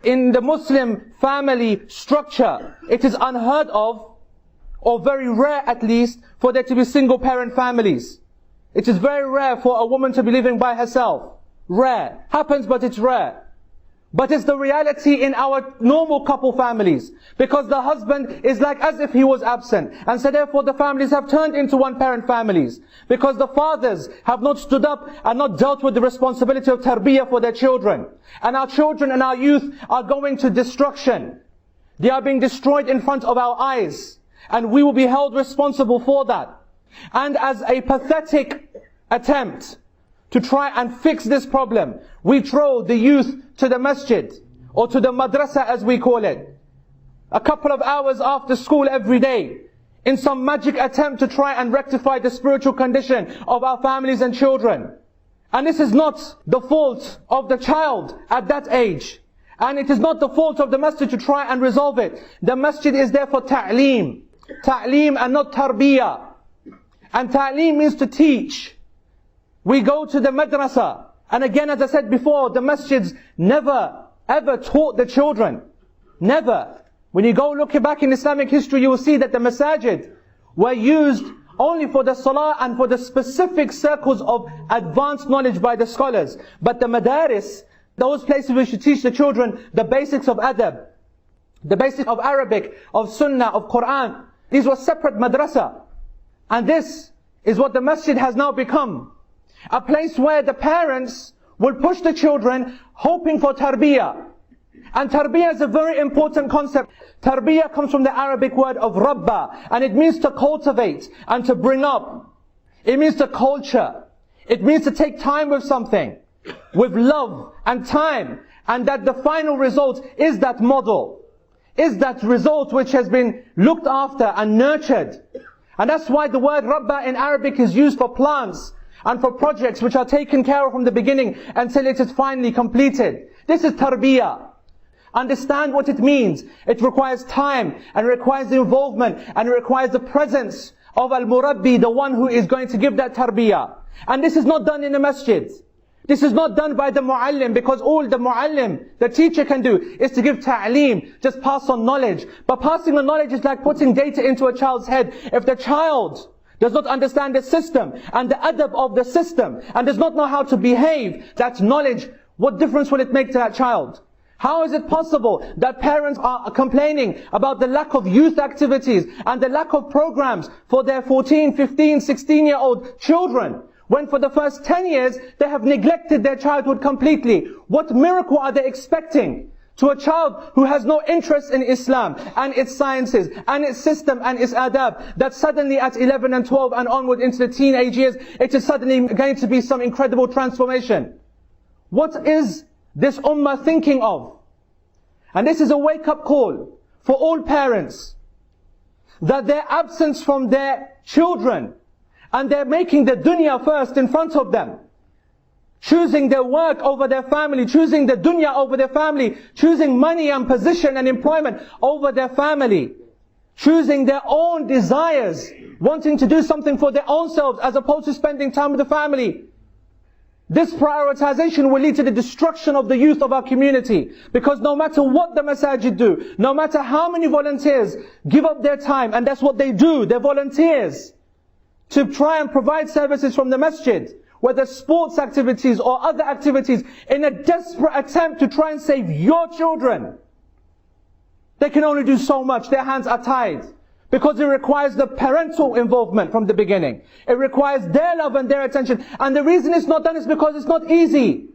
In the Muslim family structure, it is unheard of, or very rare at least, for there to be single parent families. It is very rare for a woman to be living by herself. Rare. Happens, but it's rare. But it's the reality in our normal couple families. Because the husband is like as if he was absent. And so therefore the families have turned into one-parent families. Because the fathers have not stood up and not dealt with the responsibility of tarbiyah for their children. And our children and our youth are going to destruction. They are being destroyed in front of our eyes. And we will be held responsible for that. And as a pathetic attempt to try and fix this problem, we throw the youth to the masjid, or to the madrasa as we call it, a couple of hours after school every day, in some magic attempt to try and rectify the spiritual condition of our families and children. And this is not the fault of the child at that age. And it is not the fault of the masjid to try and resolve it. The masjid is there for ta'lim. Ta'lim and not tarbiyah. And ta'lim means to teach. We go to the madrasa. And again, as I said before, the masjids never, ever taught the children. Never. When you go look back in Islamic history, you will see that the masajid were used only for the salah and for the specific circles of advanced knowledge by the scholars. But the madaris, those places where we should teach the children the basics of adab, the basics of Arabic, of sunnah, of Quran, these were separate madrasa. And this is what the masjid has now become. A place where the parents will push the children hoping for tarbiyah. And tarbiyah is a very important concept. Tarbiyah comes from the Arabic word of rabba, and it means to cultivate and to bring up. It means to culture. It means to take time with something, with love and time, and that the final result is that model, is that result which has been looked after and nurtured. And that's why the word rabba in Arabic is used for plants and for projects which are taken care of from the beginning until it is finally completed. This is tarbiyah. Understand what it means. It requires time, and requires the involvement, and it requires the presence of al-murabbi, the one who is going to give that tarbiyah. And this is not done in the masjid. This is not done by the muallim, because all the muallim, the teacher, can do is to give ta'aleem, just pass on knowledge. But passing on knowledge is like putting data into a child's head. If the child does not understand the system and the adab of the system, and does not know how to behave, that knowledge, what difference will it make to that child? How is it possible that parents are complaining about the lack of youth activities and the lack of programs for their 14, 15, 16-year-old children, when for the first 10 years they have neglected their childhood completely? What miracle are they expecting to a child who has no interest in Islam and its sciences and its system and its adab, that suddenly at 11 and 12 and onward into the teenage years, it is suddenly going to be some incredible transformation? What is this ummah thinking of? And this is a wake-up call for all parents, that their absence from their children, and they're making the dunya first in front of them, choosing their work over their family, choosing the dunya over their family, choosing money and position and employment over their family, choosing their own desires, wanting to do something for their own selves as opposed to spending time with the family. This prioritization will lead to the destruction of the youth of our community. Because no matter what the masajid do, no matter how many volunteers give up their time, and that's what they do, they're volunteers, to try and provide services from the masjid, whether sports activities or other activities, in a desperate attempt to try and save your children. They can only do so much, their hands are tied. Because it requires the parental involvement from the beginning. It requires their love and their attention. And the reason it's not done is because it's not easy.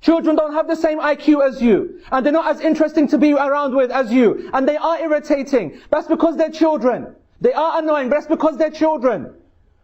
Children don't have the same IQ as you. And they're not as interesting to be around with as you. And they are irritating. That's because they're children. They are annoying, but that's because they're children.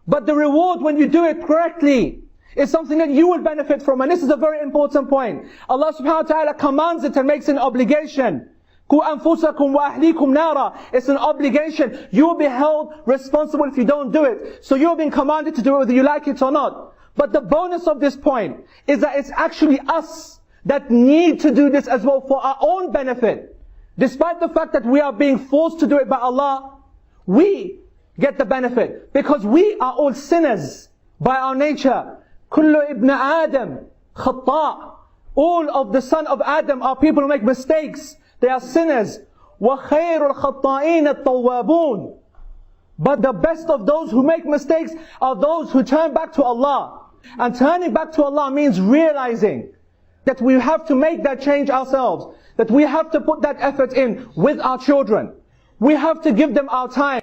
But the reward when you do it correctly is something that you will benefit from. And this is a very important point. Allah subhanahu wa ta'ala commands it and makes it an obligation. Qu anfusakum wa ahlikum nara. It's an obligation. You will be held responsible if you don't do it. So you're being commanded to do it whether you like it or not. But the bonus of this point is that it's actually us that need to do this as well for our own benefit. Despite the fact that we are being forced to do it by Allah, we get the benefit. Because we are all sinners by our nature. Kullu ibn Adam khata'. All of the son of Adam are people who make mistakes. They are sinners. وَخَيْرُ الْخَطَّائِينَ التَّوَّابُونَ. But the best of those who make mistakes are those who turn back to Allah. And turning back to Allah means realizing that we have to make that change ourselves. That we have to put that effort in with our children. We have to give them our time.